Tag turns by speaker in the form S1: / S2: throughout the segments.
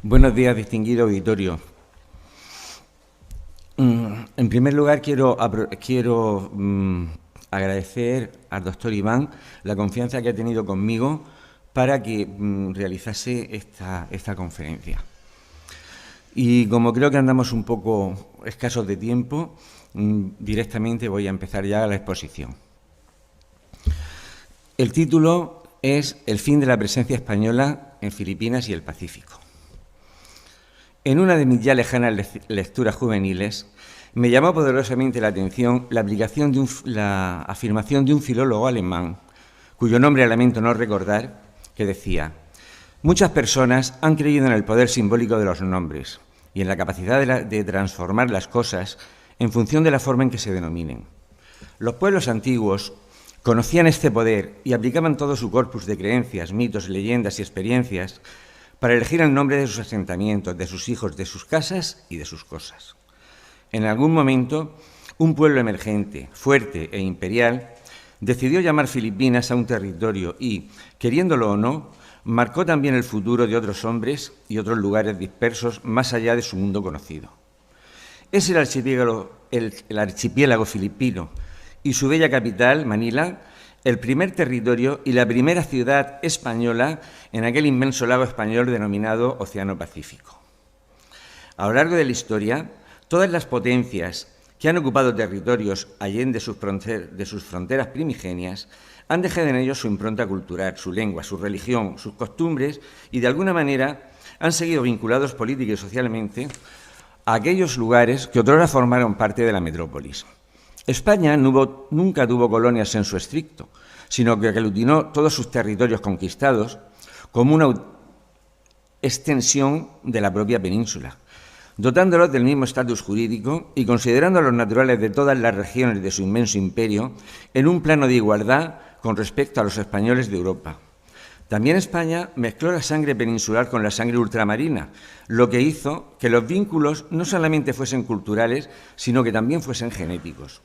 S1: Buenos días, distinguido auditorio. En primer lugar, quiero agradecer al doctor Iván la confianza que ha tenido conmigo para que realizase esta conferencia. Y como creo que andamos un poco escasos de tiempo, directamente voy a empezar ya la exposición. El título es El fin de la presencia española en Filipinas y el Pacífico. En una de mis ya lejanas lecturas juveniles, me llamó poderosamente la atención la afirmación de un filólogo alemán, cuyo nombre lamento no recordar, que decía: muchas personas han creído en el poder simbólico de los nombres y en la capacidad de transformar las cosas en función de la forma en que se denominen. Los pueblos antiguos conocían este poder y aplicaban todo su corpus de creencias, mitos, leyendas y experiencias para elegir el nombre de sus asentamientos, de sus hijos, de sus casas y de sus cosas. En algún momento, un pueblo emergente, fuerte e imperial, decidió llamar Filipinas a un territorio y, queriéndolo o no, marcó también el futuro de otros hombres y otros lugares dispersos más allá de su mundo conocido. Es el archipiélago filipino y su bella capital, Manila, el primer territorio y la primera ciudad española en aquel inmenso lago español denominado Océano Pacífico. A lo largo de la historia, todas las potencias que han ocupado territorios allende de sus fronteras primigenias han dejado en ellos su impronta cultural, su lengua, su religión, sus costumbres y, de alguna manera, han seguido vinculados política y socialmente a aquellos lugares que otrora formaron parte de la metrópolis. España nunca tuvo colonias en su estricto, sino que aglutinó todos sus territorios conquistados como una extensión de la propia península, dotándolos del mismo estatus jurídico y considerando a los naturales de todas las regiones de su inmenso imperio en un plano de igualdad con respecto a los españoles de Europa. También España mezcló la sangre peninsular con la sangre ultramarina, lo que hizo que los vínculos no solamente fuesen culturales, sino que también fuesen genéticos.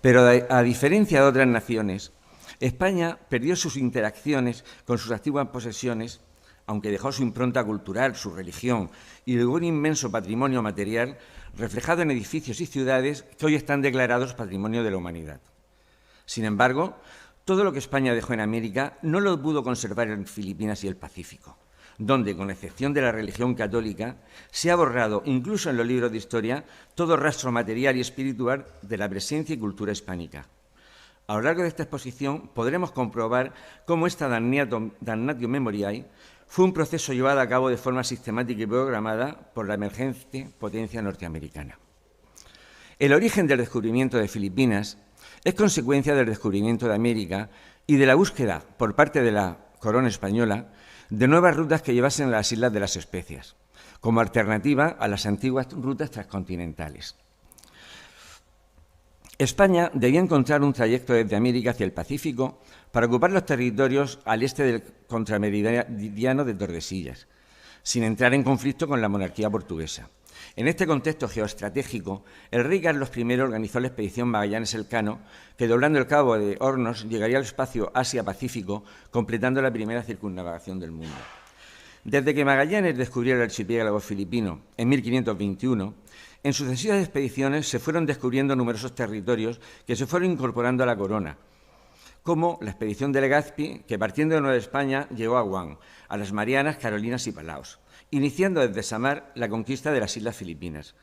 S1: Pero a diferencia de otras naciones, España perdió sus interacciones con sus antiguas posesiones, aunque dejó su impronta cultural, su religión y luego un inmenso patrimonio material reflejado en edificios y ciudades que hoy están declarados Patrimonio de la Humanidad. Sin embargo, todo lo que España dejó en América no lo pudo conservar en Filipinas y el Pacífico, donde, con excepción de la religión católica, se ha borrado, incluso en los libros de historia, todo rastro material y espiritual de la presencia y cultura hispánica. A lo largo de esta exposición podremos comprobar cómo esta damnatio memoriae fue un proceso llevado a cabo de forma sistemática y programada por la emergente potencia norteamericana. El origen del descubrimiento de Filipinas es consecuencia del descubrimiento de América y de la búsqueda, por parte de la corona española, de nuevas rutas que llevasen a las Islas de las Especias, como alternativa a las antiguas rutas transcontinentales. España debía encontrar un trayecto desde América hacia el Pacífico para ocupar los territorios al este del contrameridiano de Tordesillas, sin entrar en conflicto con la monarquía portuguesa. En este contexto geoestratégico, el rey Carlos I organizó la expedición Magallanes-Elcano, que doblando el cabo de Hornos llegaría al espacio Asia-Pacífico, completando la primera circunnavegación del mundo. Desde que Magallanes descubrió el archipiélago filipino en 1521, en sucesivas expediciones se fueron descubriendo numerosos territorios que se fueron incorporando a la corona, como la expedición de Legazpi, que partiendo de Nueva España llegó a Guam, a las Marianas, Carolinas y Palaos, iniciando desde Samar la conquista de las Islas Filipinas.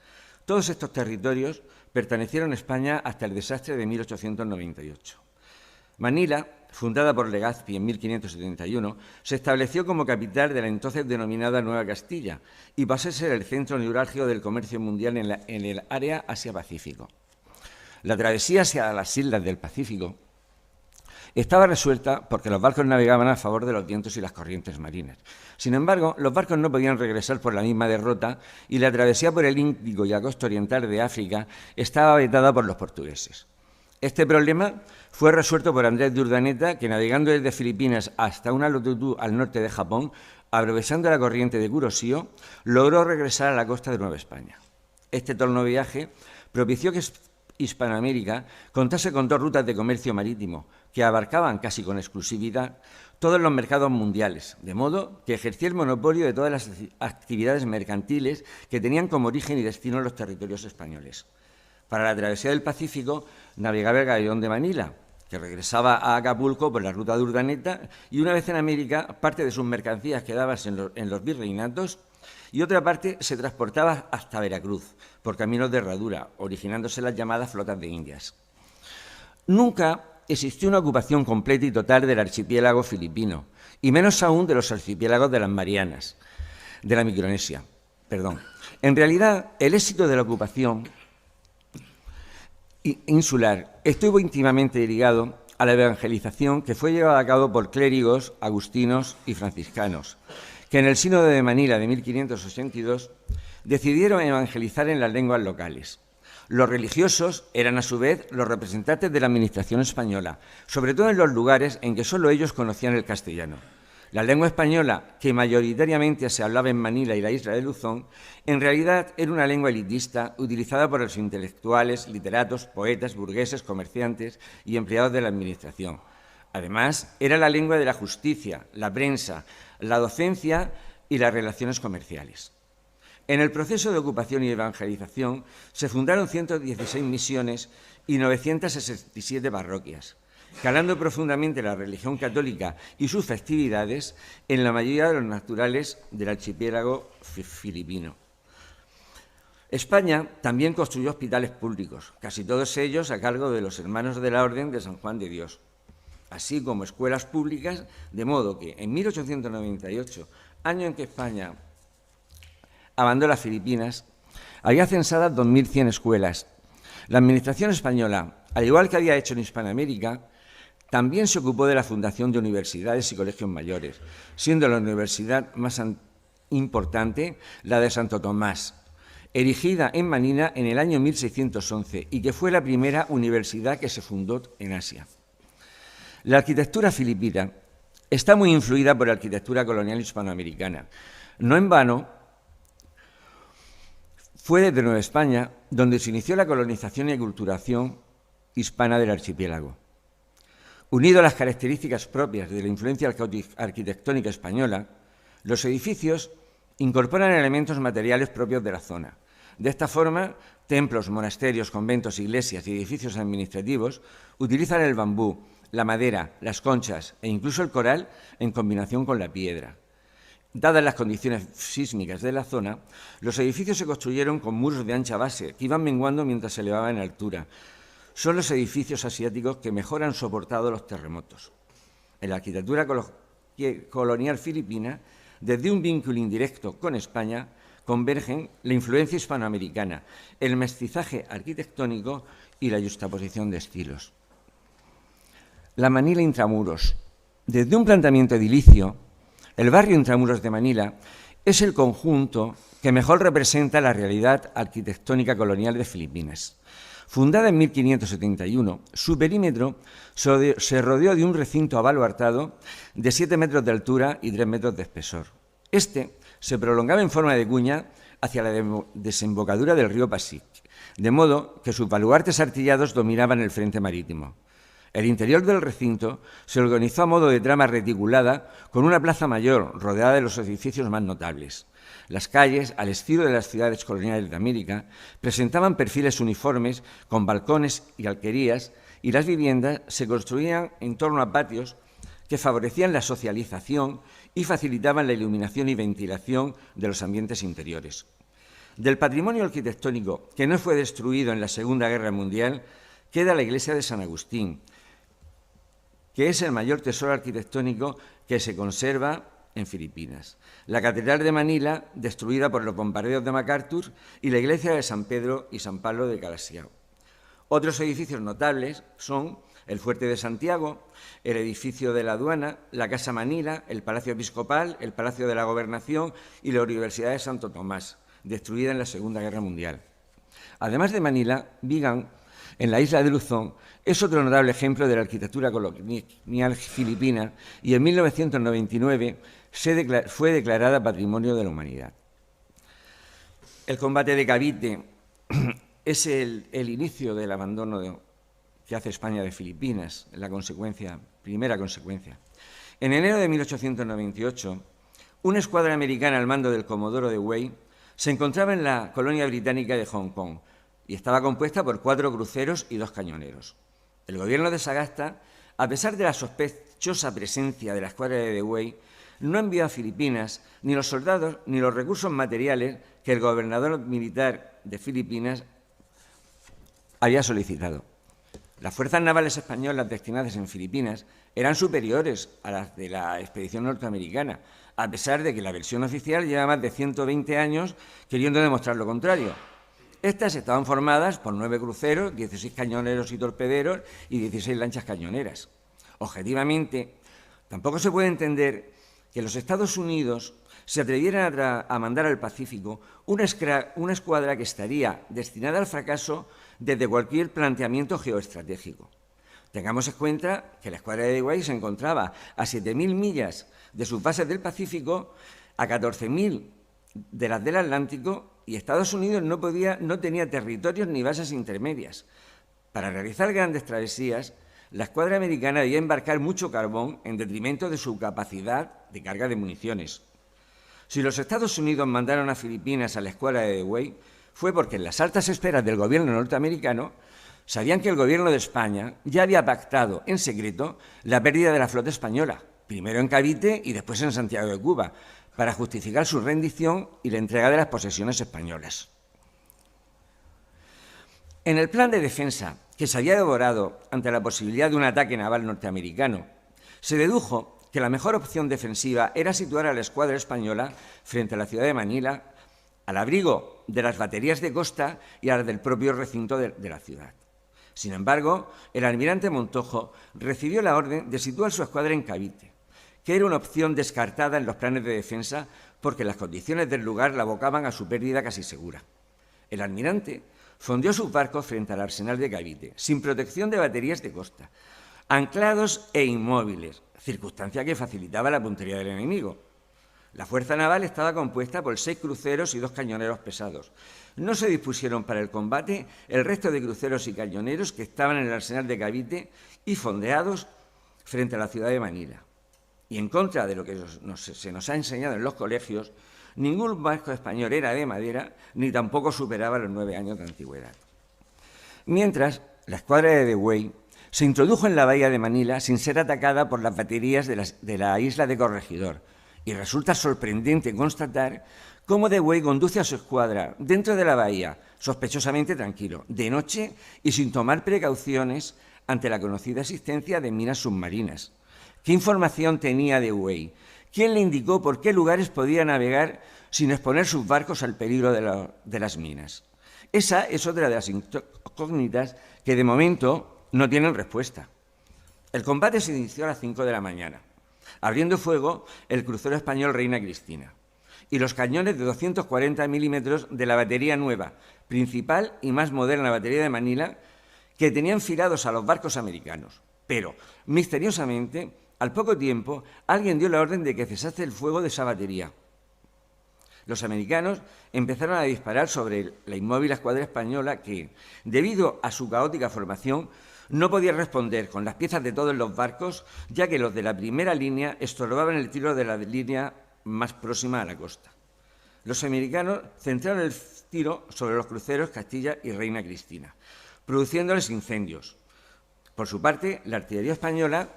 S1: Todos estos territorios pertenecieron a España hasta el desastre de 1898. Manila, fundada por Legazpi en 1571, se estableció como capital de la entonces denominada Nueva Castilla y pasó a ser el centro neurálgico del comercio mundial en el área Asia-Pacífico. La travesía hacia las islas del Pacífico estaba resuelta porque los barcos navegaban a favor de los vientos y las corrientes marinas. Sin embargo, los barcos no podían regresar por la misma derrota y la travesía por el Índico y la costa oriental de África estaba vetada por los portugueses. Este problema fue resuelto por Andrés de Urdaneta, que navegando desde Filipinas hasta una latitud al norte de Japón, atravesando la corriente de Kuroshio, logró regresar a la costa de Nueva España. Este torno viaje propició que Hispanoamérica contase con 2 rutas de comercio marítimo que abarcaban casi con exclusividad todos los mercados mundiales, de modo que ejercía el monopolio de todas las actividades mercantiles que tenían como origen y destino los territorios españoles. Para la travesía del Pacífico navegaba el galeón de Manila, que regresaba a Acapulco por la ruta de Urdaneta, y una vez en América, parte de sus mercancías quedaba en los virreinatos y otra parte se transportaba hasta Veracruz, por caminos de herradura, originándose las llamadas flotas de Indias. Nunca existió una ocupación completa y total del archipiélago filipino, y menos aún de los archipiélagos de las Marianas, de la Micronesia. En realidad, el éxito de la ocupación insular estuvo íntimamente ligado a la evangelización que fue llevada a cabo por clérigos, agustinos y franciscanos, que en el Sínodo de Manila de 1582 decidieron evangelizar en las lenguas locales. Los religiosos eran, a su vez, los representantes de la administración española, sobre todo en los lugares en que solo ellos conocían el castellano. La lengua española, que mayoritariamente se hablaba en Manila y la isla de Luzón, en realidad era una lengua elitista utilizada por los intelectuales, literatos, poetas, burgueses, comerciantes y empleados de la administración. Además, era la lengua de la justicia, la prensa, la docencia y las relaciones comerciales. En el proceso de ocupación y evangelización se fundaron 116 misiones y 967 parroquias, calando profundamente la religión católica y sus festividades en la mayoría de los naturales del archipiélago filipino. España también construyó hospitales públicos, casi todos ellos a cargo de los hermanos de la Orden de San Juan de Dios, así como escuelas públicas, de modo que en 1898, año en que España abandonó las Filipinas, había censadas 2.100 escuelas. La administración española, al igual que había hecho en Hispanoamérica, también se ocupó de la fundación de universidades y colegios mayores, siendo la universidad más importante la de Santo Tomás, erigida en Manila en el año 1611 y que fue la primera universidad que se fundó en Asia. La arquitectura filipina está muy influida por la arquitectura colonial hispanoamericana. No en vano, fue desde Nueva España donde se inició la colonización y aculturación hispana del archipiélago. Unido a las características propias de la influencia arquitectónica española, los edificios incorporan elementos materiales propios de la zona. De esta forma, templos, monasterios, conventos, iglesias y edificios administrativos utilizan el bambú, la madera, las conchas e incluso el coral en combinación con la piedra. Dadas las condiciones sísmicas de la zona, los edificios se construyeron con muros de ancha base que iban menguando mientras se elevaban en altura. Son los edificios asiáticos que mejor han soportado los terremotos. En la arquitectura colonial filipina, desde un vínculo indirecto con España, convergen la influencia hispanoamericana, el mestizaje arquitectónico y la yuxtaposición de estilos. La Manila Intramuros. Desde un planteamiento edilicio, el barrio Intramuros de Manila es el conjunto que mejor representa la realidad arquitectónica colonial de Filipinas. Fundada en 1571, su perímetro se rodeó de un recinto abaluartado de 7 metros de altura y 3 metros de espesor. Este se prolongaba en forma de cuña hacia la desembocadura del río Pasig, de modo que sus baluartes artillados dominaban el frente marítimo. El interior del recinto se organizó a modo de trama reticulada con una plaza mayor rodeada de los edificios más notables. Las calles, al estilo de las ciudades coloniales de América, presentaban perfiles uniformes con balcones y alquerías, y las viviendas se construían en torno a patios que favorecían la socialización y facilitaban la iluminación y ventilación de los ambientes interiores. Del patrimonio arquitectónico que no fue destruido en la Segunda Guerra Mundial queda la iglesia de San Agustín, que es el mayor tesoro arquitectónico que se conserva en Filipinas. La Catedral de Manila, destruida por los bombardeos de MacArthur, y la iglesia de San Pedro y San Pablo de Calasiao. Otros edificios notables son el Fuerte de Santiago, el edificio de la aduana, la Casa Manila, el Palacio Episcopal, el Palacio de la Gobernación y la Universidad de Santo Tomás, destruida en la Segunda Guerra Mundial. Además de Manila, Vigan, en la isla de Luzón, es otro notable ejemplo de la arquitectura colonial filipina y en 1999 fue declarada Patrimonio de la Humanidad. El combate de Cavite es el inicio del abandono que hace España de Filipinas, primera consecuencia. En enero de 1898, una escuadra americana al mando del comodoro Dewey se encontraba en la colonia británica de Hong Kong y estaba compuesta por 4 cruceros y 2 cañoneros. El gobierno de Sagasta, a pesar de la sospechosa presencia de la escuadra de Dewey, no envió a Filipinas ni los soldados ni los recursos materiales que el gobernador militar de Filipinas había solicitado. Las fuerzas navales españolas destinadas en Filipinas eran superiores a las de la expedición norteamericana, a pesar de que la versión oficial lleva más de 120 años queriendo demostrar lo contrario. Estas estaban formadas por 9 cruceros, 16 cañoneros y torpederos y 16 lanchas cañoneras. Objetivamente, tampoco se puede entender que los Estados Unidos se atrevieran a mandar al Pacífico una escuadra que estaría destinada al fracaso desde cualquier planteamiento geoestratégico. Tengamos en cuenta que la escuadra de Dewey se encontraba a 7.000 millas de sus bases del Pacífico, a 14.000 de las del Atlántico, y Estados Unidos no tenía territorios ni bases intermedias. Para realizar grandes travesías, la escuadra americana debía embarcar mucho carbón en detrimento de su capacidad de carga de municiones. Si los Estados Unidos mandaron a Filipinas a la escuadra de Dewey, fue porque en las altas esferas del gobierno norteamericano sabían que el gobierno de España ya había pactado en secreto la pérdida de la flota española, primero en Cavite y después en Santiago de Cuba, para justificar su rendición y la entrega de las posesiones españolas. En el plan de defensa que se había elaborado ante la posibilidad de un ataque naval norteamericano, se dedujo que la mejor opción defensiva era situar a la escuadra española frente a la ciudad de Manila, al abrigo de las baterías de costa y a las del propio recinto de la ciudad. Sin embargo, el almirante Montojo recibió la orden de situar su escuadra en Cavite, que era una opción descartada en los planes de defensa porque las condiciones del lugar la abocaban a su pérdida casi segura. El almirante fondeó sus barcos frente al arsenal de Cavite, sin protección de baterías de costa, anclados e inmóviles, circunstancia que facilitaba la puntería del enemigo. La fuerza naval estaba compuesta por 6 cruceros y 2 cañoneros pesados. No se dispusieron para el combate el resto de cruceros y cañoneros que estaban en el arsenal de Cavite y fondeados frente a la ciudad de Manila. Y en contra de lo que se nos ha enseñado en los colegios, ningún barco español era de madera ni tampoco superaba los 9 años de antigüedad. Mientras, la escuadra de Dewey se introdujo en la bahía de Manila sin ser atacada por las baterías de la isla de Corregidor, y resulta sorprendente constatar cómo Dewey conduce a su escuadra dentro de la bahía, sospechosamente tranquilo, de noche y sin tomar precauciones ante la conocida existencia de minas submarinas. ¿Qué información tenía Dewey? ¿Quién le indicó por qué lugares podía navegar sin exponer sus barcos al peligro de las minas? Esa es otra de las incógnitas que de momento no tienen respuesta. El combate se inició a las 5 de la mañana. Abriendo fuego el crucero español Reina Cristina y los cañones de 240 milímetros de la batería nueva, principal y más moderna batería de Manila, que tenían filados a los barcos americanos. Pero, misteriosamente, al poco tiempo, alguien dio la orden de que cesase el fuego de esa batería. Los americanos empezaron a disparar sobre la inmóvil escuadra española que, debido a su caótica formación, no podía responder con las piezas de todos los barcos, ya que los de la primera línea estorbaban el tiro de la línea más próxima a la costa. Los americanos centraron el tiro sobre los cruceros Castilla y Reina Cristina, produciéndoles incendios. Por su parte, la artillería española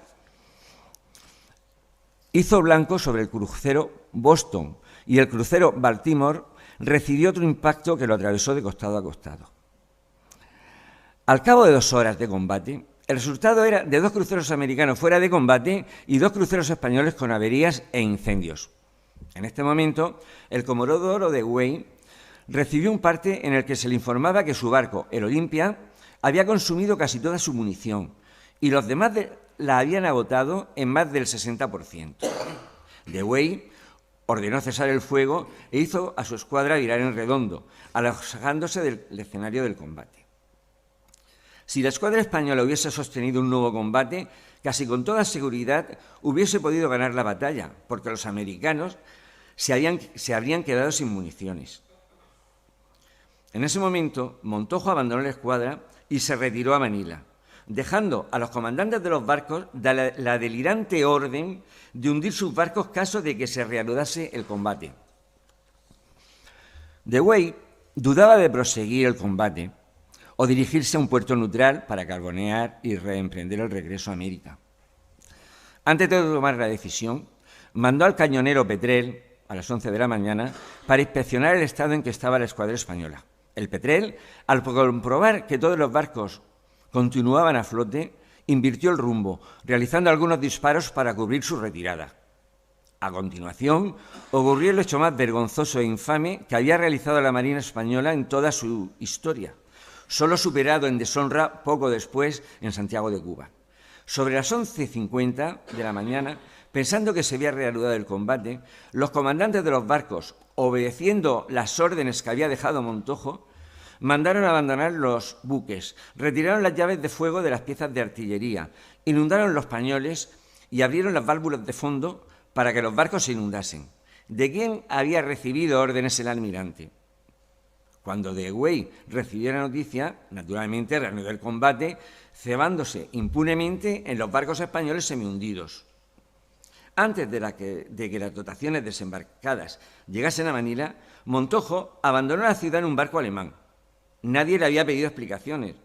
S1: hizo blanco sobre el crucero Boston y el crucero Baltimore recibió otro impacto que lo atravesó de costado a costado. Al cabo de 2 horas de combate, el resultado era de 2 cruceros americanos fuera de combate y 2 cruceros españoles con averías e incendios. En este momento, el comodoro Dewey recibió un parte en el que se le informaba que su barco, el Olympia, había consumido casi toda su munición y los demás la habían agotado en más del 60%. Dewey ordenó cesar el fuego e hizo a su escuadra virar en redondo, alejándose del escenario del combate. Si la escuadra española hubiese sostenido un nuevo combate, casi con toda seguridad hubiese podido ganar la batalla, porque los americanos se habrían quedado sin municiones. En ese momento, Montojo abandonó la escuadra y se retiró a Manila, dejando a los comandantes de los barcos la delirante orden de hundir sus barcos caso de que se reanudase el combate. Dewey dudaba de proseguir el combate o dirigirse a un puerto neutral para carbonear y reemprender el regreso a América. Antes de tomar la decisión, mandó al cañonero Petrel a las 11 de la mañana para inspeccionar el estado en que estaba la escuadra española. El Petrel, al comprobar que todos los barcos continuaban a flote, invirtió el rumbo, realizando algunos disparos para cubrir su retirada. A continuación, ocurrió el hecho más vergonzoso e infame que había realizado la Marina Española en toda su historia, solo superado en deshonra poco después en Santiago de Cuba. Sobre las 11:50 de la mañana, pensando que se había reanudado el combate, los comandantes de los barcos, obedeciendo las órdenes que había dejado Montojo, mandaron a abandonar los buques, retiraron las llaves de fuego de las piezas de artillería, inundaron los pañoles y abrieron las válvulas de fondo para que los barcos se inundasen. ¿De quién había recibido órdenes el almirante? Cuando Dewey recibió la noticia, naturalmente reanudó el combate, cebándose impunemente en los barcos españoles semihundidos. Antes de que las dotaciones desembarcadas llegasen a Manila, Montojo abandonó la ciudad en un barco alemán. Nadie le había pedido explicaciones,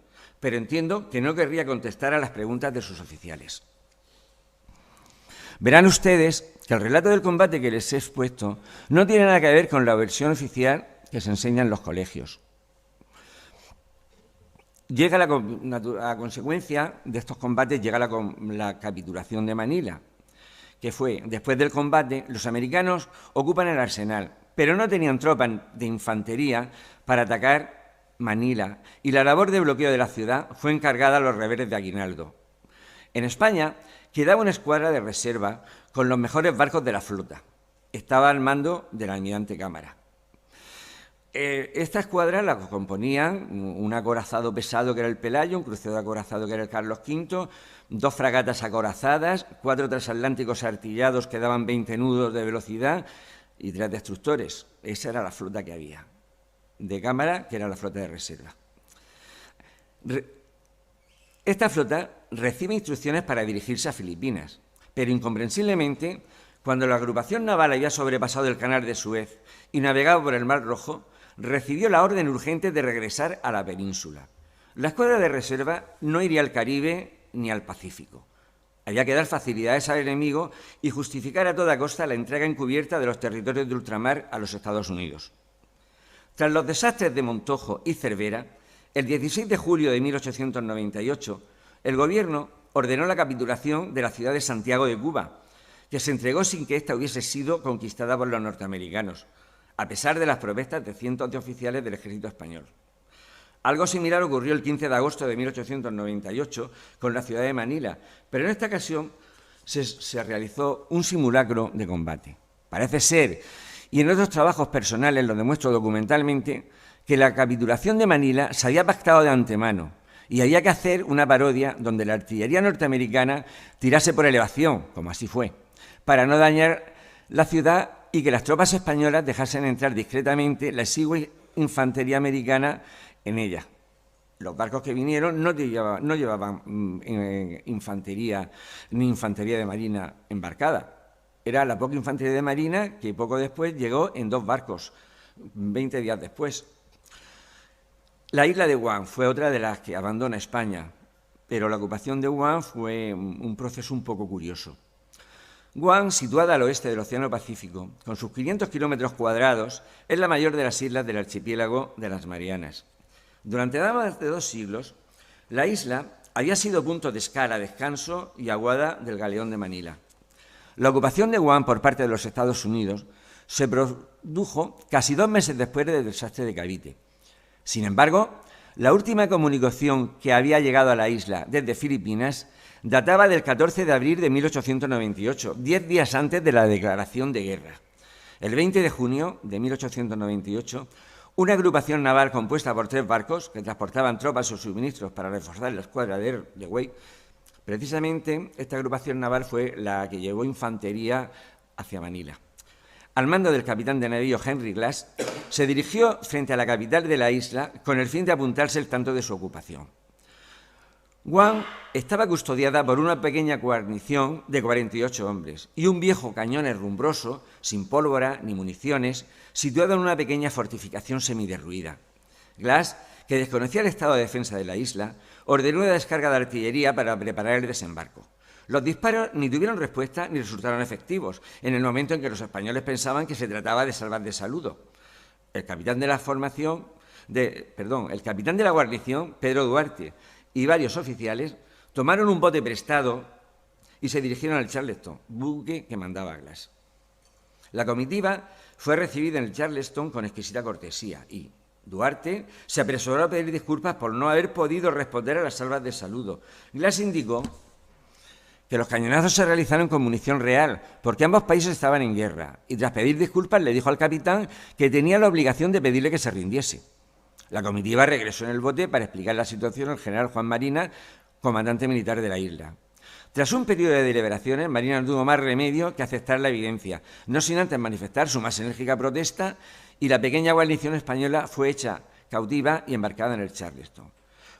S1: pero entiendo que no querría contestar a las preguntas de sus oficiales. Verán ustedes que el relato del combate que les he expuesto no tiene nada que ver con la versión oficial que se enseña en los colegios. A consecuencia de estos combates llega la capitulación de Manila, que fue, después del combate, los americanos ocupan el arsenal, pero no tenían tropas de infantería para atacar Manila, y la labor de bloqueo de la ciudad fue encargada a los reveres de Aguinaldo. En España quedaba una escuadra de reserva con los mejores barcos de la flota. Estaba al mando del almirante Cámara. Esta escuadra la componían un acorazado pesado que era el Pelayo, un crucero acorazado que era el Carlos V, 2 fragatas acorazadas, 4 transatlánticos artillados que daban 20 nudos de velocidad y 3 destructores. Esa era la flota que había de Cámara, que era la flota de reserva. Esta flota recibe instrucciones para dirigirse a Filipinas, pero incomprensiblemente, cuando la agrupación naval había sobrepasado el canal de Suez y navegaba por el Mar Rojo, recibió la orden urgente de regresar a la península. La escuadra de reserva no iría al Caribe ni al Pacífico. Había que dar facilidades al enemigo y justificar a toda costa la entrega encubierta de los territorios de ultramar a los Estados Unidos. Tras los desastres de Montojo y Cervera, el 16 de julio de 1898, el gobierno ordenó la capitulación de la ciudad de Santiago de Cuba, que se entregó sin que ésta hubiese sido conquistada por los norteamericanos, a pesar de las protestas de cientos de oficiales del ejército español. Algo similar ocurrió el 15 de agosto de 1898 con la ciudad de Manila, pero en esta ocasión se realizó un simulacro de combate. Parece ser, y en otros trabajos personales lo demuestro documentalmente, que la capitulación de Manila se había pactado de antemano y había que hacer una parodia donde la artillería norteamericana tirase por elevación, como así fue, para no dañar la ciudad y que las tropas españolas dejasen entrar discretamente la exigua infantería americana en ella. Los barcos que vinieron no llevaban infantería ni infantería de marina embarcada. Era la poca infantería de marina que poco después llegó en 2 barcos, 20 días después. La isla de Guam fue otra de las que abandona España, pero la ocupación de Guam fue un proceso un poco curioso. Guam, situada al oeste del Océano Pacífico, con sus 500 kilómetros cuadrados, es la mayor de las islas del archipiélago de las Marianas. Durante más de 2 siglos, la isla había sido punto de escala, descanso y aguada del galeón de Manila. La ocupación de Guam por parte de los Estados Unidos se produjo casi 2 meses después del desastre de Cavite. Sin embargo, la última comunicación que había llegado a la isla desde Filipinas databa del 14 de abril de 1898, 10 días antes de la declaración de guerra. El 20 de junio de 1898, una agrupación naval compuesta por 3 barcos que transportaban tropas o suministros para reforzar la escuadra de Dewey. Precisamente esta agrupación naval fue la que llevó infantería hacia Manila. al mando del capitán de navío Henry Glass, se dirigió frente a la capital de la isla con el fin de apuntarse el tanto de su ocupación. Guam estaba custodiada por una pequeña guarnición de 48 hombres y un viejo cañón herrumbroso, sin pólvora ni municiones, situado en una pequeña fortificación semiderruida. Glass, que desconocía el estado de defensa de la isla, ordenó una descarga de artillería para preparar el desembarco. Los disparos ni tuvieron respuesta ni resultaron efectivos, en el momento en que los españoles pensaban que se trataba de salvar de saludo. El capitán de la guarnición, Pedro Duarte, y varios oficiales tomaron un bote prestado y se dirigieron al Charleston, buque que mandaba Glass. La comitiva fue recibida en el Charleston con exquisita cortesía y Duarte se apresuró a pedir disculpas por no haber podido responder a las salvas de saludo. Glass indicó que los cañonazos se realizaron con munición real, porque ambos países estaban en guerra, y tras pedir disculpas le dijo al capitán que tenía la obligación de pedirle que se rindiese. La comitiva regresó en el bote para explicar la situación al general Juan Marinas, comandante militar de la isla. Tras un periodo de deliberaciones, Marinas no tuvo más remedio que aceptar la evidencia, no sin antes manifestar su más enérgica protesta, y la pequeña guarnición española fue hecha cautiva y embarcada en el Charleston.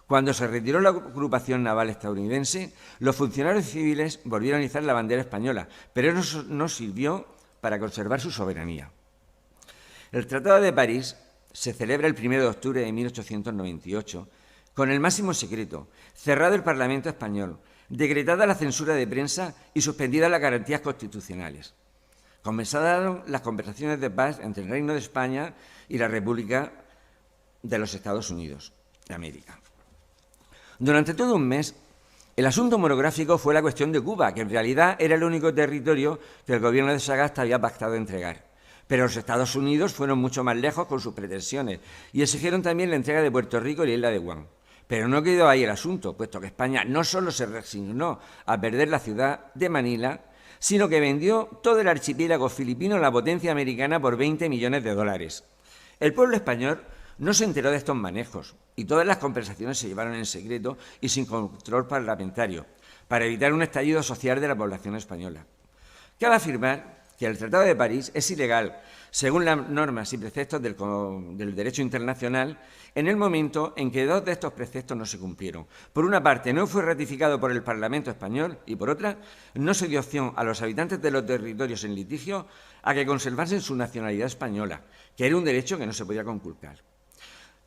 S1: Cuando se retiró la agrupación naval estadounidense, los funcionarios civiles volvieron a izar la bandera española, pero eso no sirvió para conservar su soberanía. El Tratado de París se celebra el 1 de octubre de 1898 con el máximo secreto, cerrado el Parlamento español, decretada la censura de prensa y suspendidas las garantías constitucionales. Comenzaron las conversaciones de paz entre el Reino de España y la República de los Estados Unidos de América. Durante todo un mes, el asunto monográfico fue la cuestión de Cuba, que en realidad era el único territorio que el gobierno de Sagasta había pactado entregar. Pero los Estados Unidos fueron mucho más lejos con sus pretensiones y exigieron también la entrega de Puerto Rico y la isla de Guam. Pero no quedó ahí el asunto, puesto que España no solo se resignó a perder la ciudad de Manila, sino que vendió todo el archipiélago filipino a la potencia americana por $20 millones. El pueblo español no se enteró de estos manejos y todas las conversaciones se llevaron en secreto y sin control parlamentario, para evitar un estallido social de la población española. Cabe afirmar que el Tratado de París es ilegal, según las normas y preceptos del derecho internacional, en el momento en que dos de estos preceptos no se cumplieron. Por una parte, no fue ratificado por el Parlamento español y, por otra, no se dio opción a los habitantes de los territorios en litigio a que conservasen su nacionalidad española, que era un derecho que no se podía conculcar.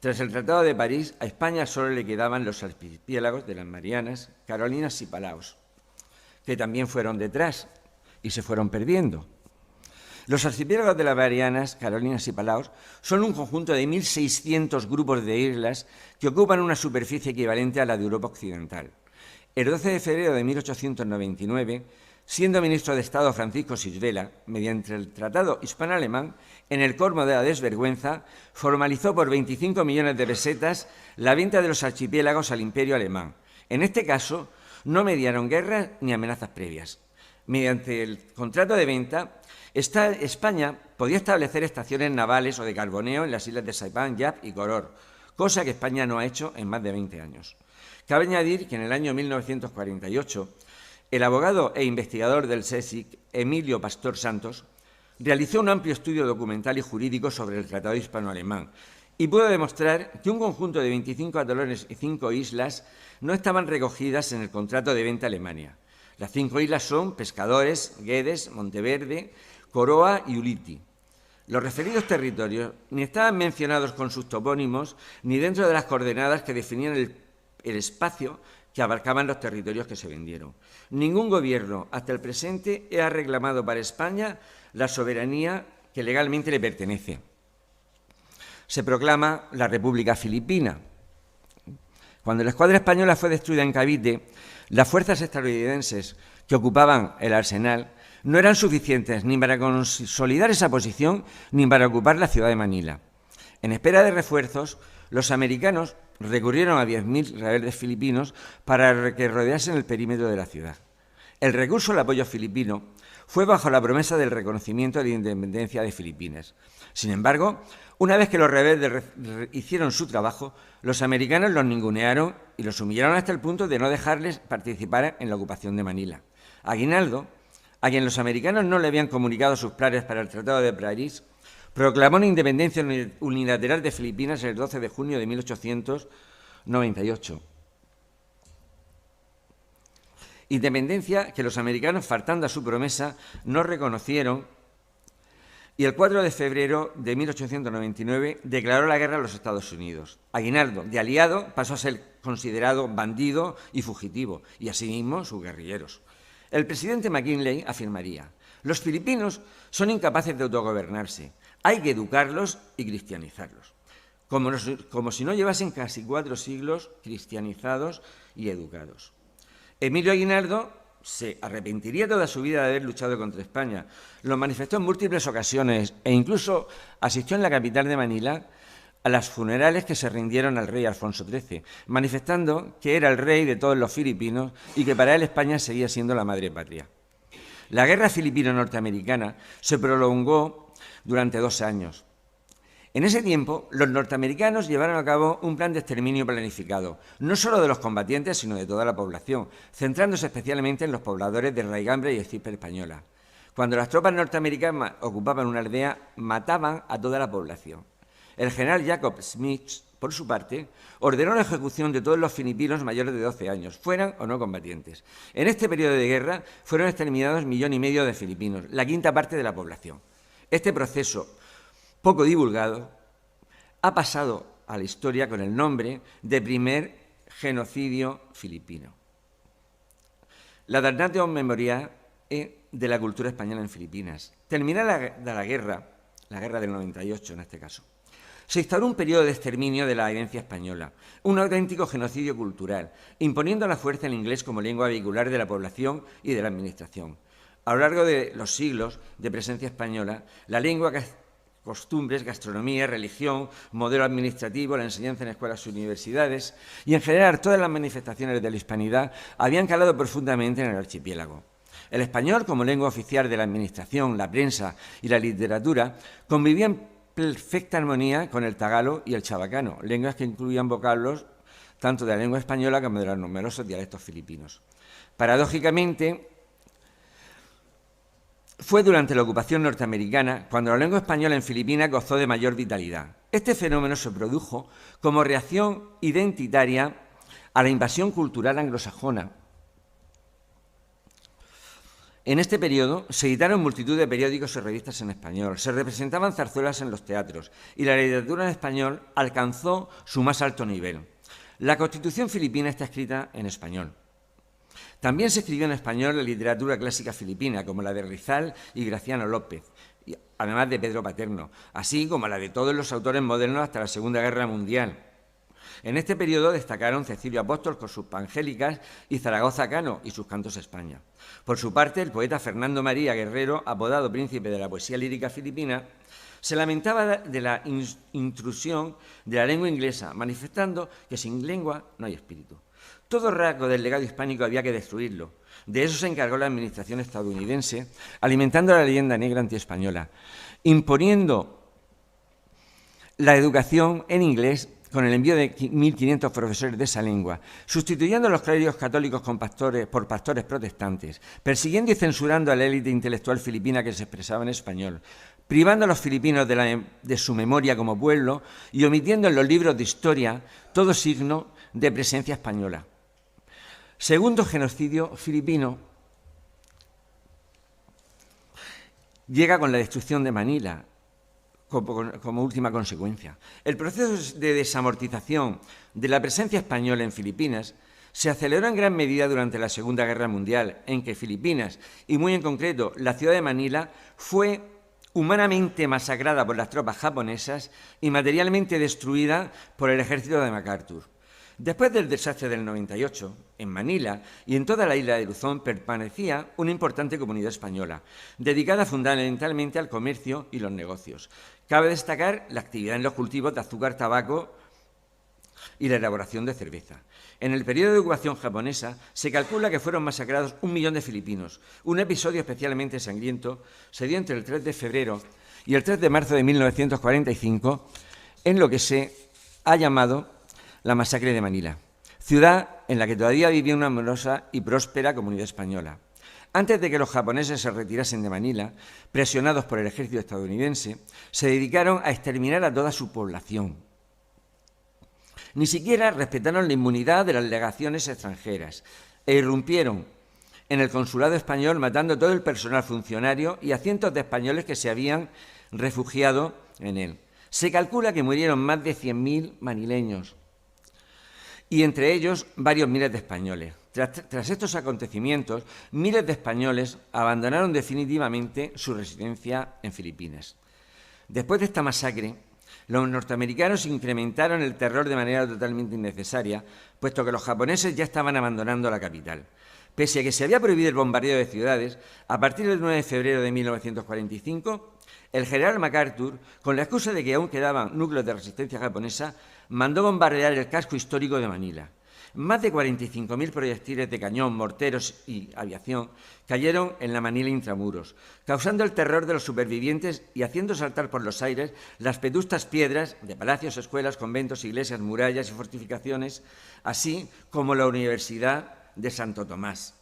S1: Tras el Tratado de París, a España solo le quedaban los archipiélagos de las Marianas, Carolinas y Palaos, que también fueron detrás y se fueron perdiendo. Los archipiélagos de las Marianas, Carolinas y Palaos son un conjunto de 1.600 grupos de islas que ocupan una superficie equivalente a la de Europa Occidental. El 12 de febrero de 1899, siendo ministro de Estado Francisco Sisvela, mediante el Tratado Hispano-Alemán, en el colmo de la desvergüenza, formalizó por 25 millones de pesetas la venta de los archipiélagos al Imperio Alemán. En este caso, no mediaron guerras ni amenazas previas. Mediante el contrato de venta, España podía establecer estaciones navales o de carboneo en las islas de Saipán, Yap y Koror, cosa que España no ha hecho en más de 20 años. Cabe añadir que en el año 1948, el abogado e investigador del CSIC, Emilio Pastor Santos, realizó un amplio estudio documental y jurídico sobre el Tratado Hispano-Alemán y pudo demostrar que un conjunto de 25 atolones y 5 islas no estaban recogidas en el contrato de venta a Alemania. Las 5 islas son Pescadores, Guedes, Monteverde, Coroa y Ulithi. Los referidos territorios ni estaban mencionados con sus topónimos ni dentro de las coordenadas que definían el espacio que abarcaban los territorios que se vendieron. Ningún gobierno hasta el presente ha reclamado para España la soberanía que legalmente le pertenece. Se proclama la República Filipina. Cuando la escuadra española fue destruida en Cavite, las fuerzas estadounidenses que ocupaban el arsenal no eran suficientes ni para consolidar esa posición ni para ocupar la ciudad de Manila. En espera de refuerzos, los americanos recurrieron a 10.000 rebeldes filipinos para que rodeasen el perímetro de la ciudad. El recurso al apoyo filipino fue bajo la promesa del reconocimiento de la independencia de Filipinas. Sin embargo, una vez que los rebeldes hicieron su trabajo, los americanos los ningunearon y los humillaron hasta el punto de no dejarles participar en la ocupación de Manila. Aguinaldo a quien los americanos no le habían comunicado sus planes para el Tratado de París, proclamó una independencia unilateral de Filipinas el 12 de junio de 1898. Independencia que los americanos, faltando a su promesa, no reconocieron, y el 4 de febrero de 1899 declaró la guerra a los Estados Unidos. Aguinaldo, de aliado, pasó a ser considerado bandido y fugitivo, y asimismo sus guerrilleros. El presidente McKinley afirmaría: los filipinos son incapaces de autogobernarse, hay que educarlos y cristianizarlos, como si no llevasen casi 4 siglos cristianizados y educados. Emilio Aguinaldo se arrepentiría toda su vida de haber luchado contra España. Lo manifestó en múltiples ocasiones e incluso asistió en la capital de Manila a los funerales que se rindieron al rey Alfonso XIII, manifestando que era el rey de todos los filipinos y que para él España seguía siendo la madre patria. La guerra filipino-norteamericana se prolongó durante 2 años. En ese tiempo, los norteamericanos llevaron a cabo un plan de exterminio planificado, no solo de los combatientes, sino de toda la población, centrándose especialmente en los pobladores de raigambre y estirpe española. Cuando las tropas norteamericanas ocupaban una aldea, mataban a toda la población. El general Jacob Smith, por su parte, ordenó la ejecución de todos los filipinos mayores de 12 años, fueran o no combatientes. En este periodo de guerra fueron exterminados 1,5 millones de filipinos, la quinta parte de la población. Este proceso, poco divulgado, ha pasado a la historia con el nombre de primer genocidio filipino. La Damnatio Memoriae de la cultura española en Filipinas. Terminada la guerra del 98 en este caso, se instauró un periodo de exterminio de la herencia española, un auténtico genocidio cultural, imponiendo a la fuerza el inglés como lengua vehicular de la población y de la administración. A lo largo de los siglos de presencia española, la lengua, costumbres, gastronomía, religión, modelo administrativo, la enseñanza en escuelas y universidades y, en general, todas las manifestaciones de la hispanidad habían calado profundamente en el archipiélago. El español, como lengua oficial de la administración, la prensa y la literatura, convivía en perfecta armonía con el tagalo y el chabacano, lenguas que incluían vocablos tanto de la lengua española como de los numerosos dialectos filipinos. Paradójicamente, fue durante la ocupación norteamericana cuando la lengua española en Filipinas gozó de mayor vitalidad. Este fenómeno se produjo como reacción identitaria a la invasión cultural anglosajona. En este periodo se editaron multitud de periódicos y revistas en español, se representaban zarzuelas en los teatros y la literatura en español alcanzó su más alto nivel. La Constitución filipina está escrita en español. También se escribió en español la literatura clásica filipina, como la de Rizal y Graciano López, además de Pedro Paterno, así como la de todos los autores modernos hasta la Segunda Guerra Mundial. En este periodo destacaron Cecilio Apóstol con sus Pangélicas y Zaragoza Cano y sus Cantos a España. Por su parte, el poeta Fernando María Guerrero, apodado príncipe de la poesía lírica filipina, se lamentaba de la intrusión de la lengua inglesa, manifestando que sin lengua no hay espíritu. Todo rasgo del legado hispánico había que destruirlo. De eso se encargó la administración estadounidense, alimentando la leyenda negra antiespañola, imponiendo la educación en inglés con el envío de 1.500 profesores de esa lengua, sustituyendo a los clérigos católicos por pastores protestantes, persiguiendo y censurando a la élite intelectual filipina que se expresaba en español, privando a los filipinos de su memoria como pueblo y omitiendo en los libros de historia todo signo de presencia española. Segundo genocidio filipino llega con la destrucción de Manila como última consecuencia. El proceso de desamortización de la presencia española en Filipinas se aceleró en gran medida durante la Segunda Guerra Mundial, en que Filipinas, y muy en concreto la ciudad de Manila, fue humanamente masacrada por las tropas japonesas y materialmente destruida por el ejército de MacArthur. Después del desastre del 98, en Manila y en toda la isla de Luzón permanecía una importante comunidad española, dedicada fundamentalmente al comercio y los negocios. Cabe destacar la actividad en los cultivos de azúcar, tabaco y la elaboración de cerveza. En el periodo de ocupación japonesa se calcula que fueron masacrados 1 millón de filipinos. Un episodio especialmente sangriento se dio entre el 3 de febrero y el 3 de marzo de 1945 en lo que se ha llamado la masacre de Manila, ciudad en la que todavía vivía una numerosa y próspera comunidad española. Antes de que los japoneses se retirasen de Manila, presionados por el ejército estadounidense, se dedicaron a exterminar a toda su población. Ni siquiera respetaron la inmunidad de las legaciones extranjeras e irrumpieron en el consulado español matando a todo el personal funcionario y a cientos de españoles que se habían refugiado en él. Se calcula que murieron más de 100.000 manileños y entre ellos varios miles de españoles. Tras estos acontecimientos, miles de españoles abandonaron definitivamente su residencia en Filipinas. Después de esta masacre, los norteamericanos incrementaron el terror de manera totalmente innecesaria, puesto que los japoneses ya estaban abandonando la capital. Pese a que se había prohibido el bombardeo de ciudades, a partir del 9 de febrero de 1945, el general MacArthur, con la excusa de que aún quedaban núcleos de resistencia japonesa, mandó bombardear el casco histórico de Manila. Más de 45.000 proyectiles de cañón, morteros y aviación cayeron en la Manila intramuros, causando el terror de los supervivientes y haciendo saltar por los aires las vetustas piedras de palacios, escuelas, conventos, iglesias, murallas y fortificaciones, así como la Universidad de Santo Tomás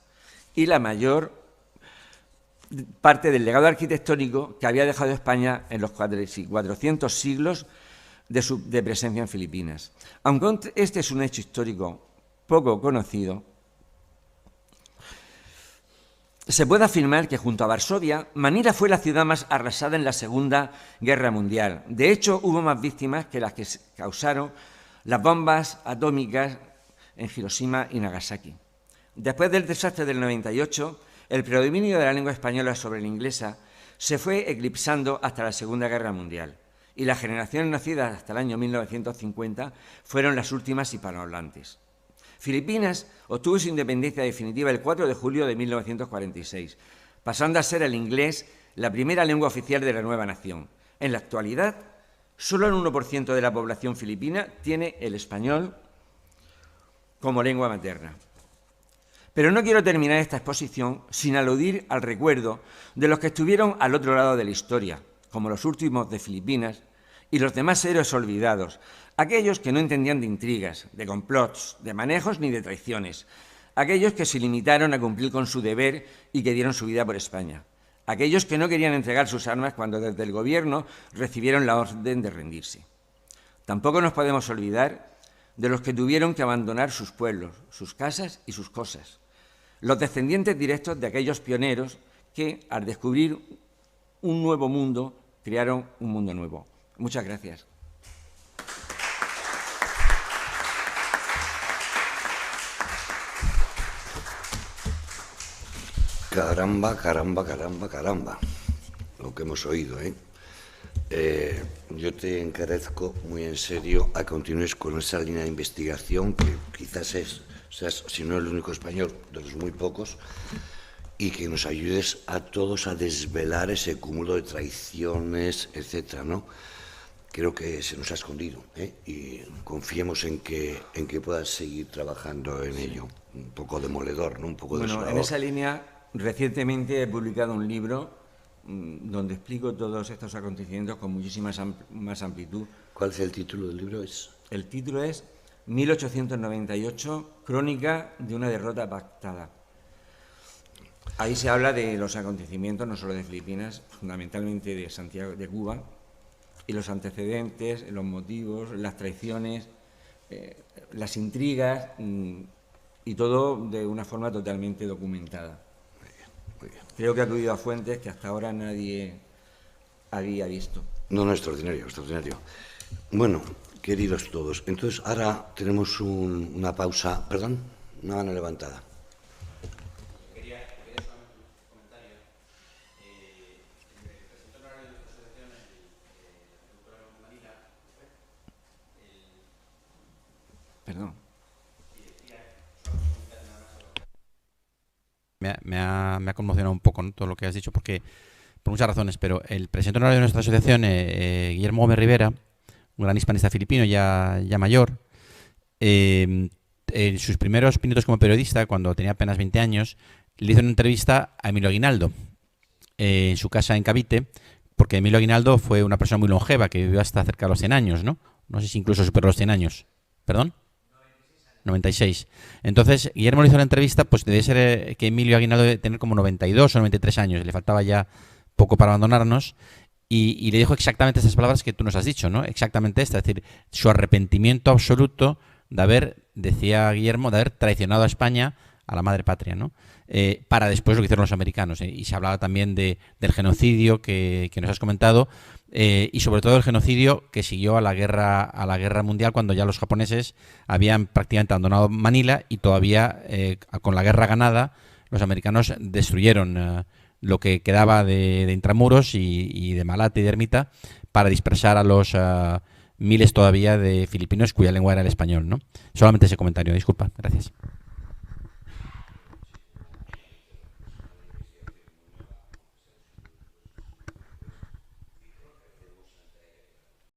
S1: y la mayor parte del legado arquitectónico que había dejado España en los 400 siglos de presencia en Filipinas. Aunque este es un hecho histórico poco conocido, se puede afirmar que junto a Varsovia, Manila fue la ciudad más arrasada en la Segunda Guerra Mundial. De hecho, hubo más víctimas que las que causaron las bombas atómicas en Hiroshima y Nagasaki. Después del desastre del 98, el predominio de la lengua española sobre la inglesa se fue eclipsando hasta la Segunda Guerra Mundial, y las generaciones nacidas hasta el año 1950 fueron las últimas hispanohablantes. Filipinas obtuvo su independencia definitiva el 4 de julio de 1946, pasando a ser el inglés la primera lengua oficial de la nueva nación. En la actualidad, solo el 1% de la población filipina tiene el español como lengua materna. Pero no quiero terminar esta exposición sin aludir al recuerdo de los que estuvieron al otro lado de la historia, como los últimos de Filipinas y los demás héroes olvidados, aquellos que no entendían de intrigas, de complots, de manejos ni de traiciones, aquellos que se limitaron a cumplir con su deber y que dieron su vida por España, aquellos que no querían entregar sus armas cuando desde el gobierno recibieron la orden de rendirse. Tampoco nos podemos olvidar de los que tuvieron que abandonar sus pueblos, sus casas y sus cosas, los descendientes directos de aquellos pioneros que, al descubrir un nuevo mundo, crearon un mundo nuevo. Muchas gracias.
S2: Caramba, caramba, caramba, caramba, lo que hemos oído, ¿eh? Yo te encarezco muy en serio a continúes con esa línea de investigación que quizás seas, si no el único español, de los muy pocos, y que nos ayudes a todos a desvelar ese cúmulo de traiciones, etcétera, ¿no? Creo que se nos ha escondido, y confiemos en que puedas seguir trabajando en ello. Un poco demoledor, ¿no? Un poco desolador.
S1: En esa línea, recientemente he publicado un libro donde explico todos estos acontecimientos con muchísima más amplitud.
S2: ¿Cuál es el título del libro?
S1: El título es 1898, crónica de una derrota pactada. Ahí se habla de los acontecimientos, no solo de Filipinas, fundamentalmente de Santiago de Cuba, y los antecedentes, los motivos, las traiciones, las intrigas, y todo de una forma totalmente documentada.
S2: Muy bien.
S1: Creo que ha acudido a fuentes que hasta ahora nadie había visto.
S2: No, extraordinario, extraordinario. Bueno, queridos todos, entonces ahora tenemos una pausa. Perdón, una mano levantada.
S3: Quería solamente un comentario. El presidente honorario de nuestra asociación, el doctor Manila,
S1: Perdón.
S3: Me ha conmocionado un poco, ¿no?, todo lo que has dicho, porque por muchas razones, pero el presidente honorario de nuestra asociación, Guillermo Gómez Rivera, un gran hispanista filipino ya mayor, en sus primeros minutos como periodista, cuando tenía apenas 20 años, le hizo una entrevista a Emilio Aguinaldo en su casa en Cavite, porque Emilio Aguinaldo fue una persona muy longeva que vivió hasta cerca de los 100 años, ¿no? No sé si incluso superó los 100 años. ¿Perdón? 96 años. 96. Entonces, Guillermo le hizo la entrevista, pues debe ser que Emilio Aguinaldo debe tener como 92 o 93 años, le faltaba ya poco para abandonarnos, y le dijo exactamente estas palabras que tú nos has dicho, ¿no? Exactamente esta, es decir, su arrepentimiento absoluto de haber, decía Guillermo, de haber traicionado a España, a la madre patria, ¿no? Para después lo que hicieron los americanos. Y se hablaba también del genocidio que nos has comentado, y sobre todo el genocidio que siguió a la guerra mundial, cuando ya los japoneses habían prácticamente abandonado Manila y todavía con la guerra ganada los americanos destruyeron lo que quedaba de Intramuros y de Malate y de Ermita para dispersar a los miles todavía de filipinos cuya lengua era el español, ¿no? Solamente ese comentario, disculpa, gracias.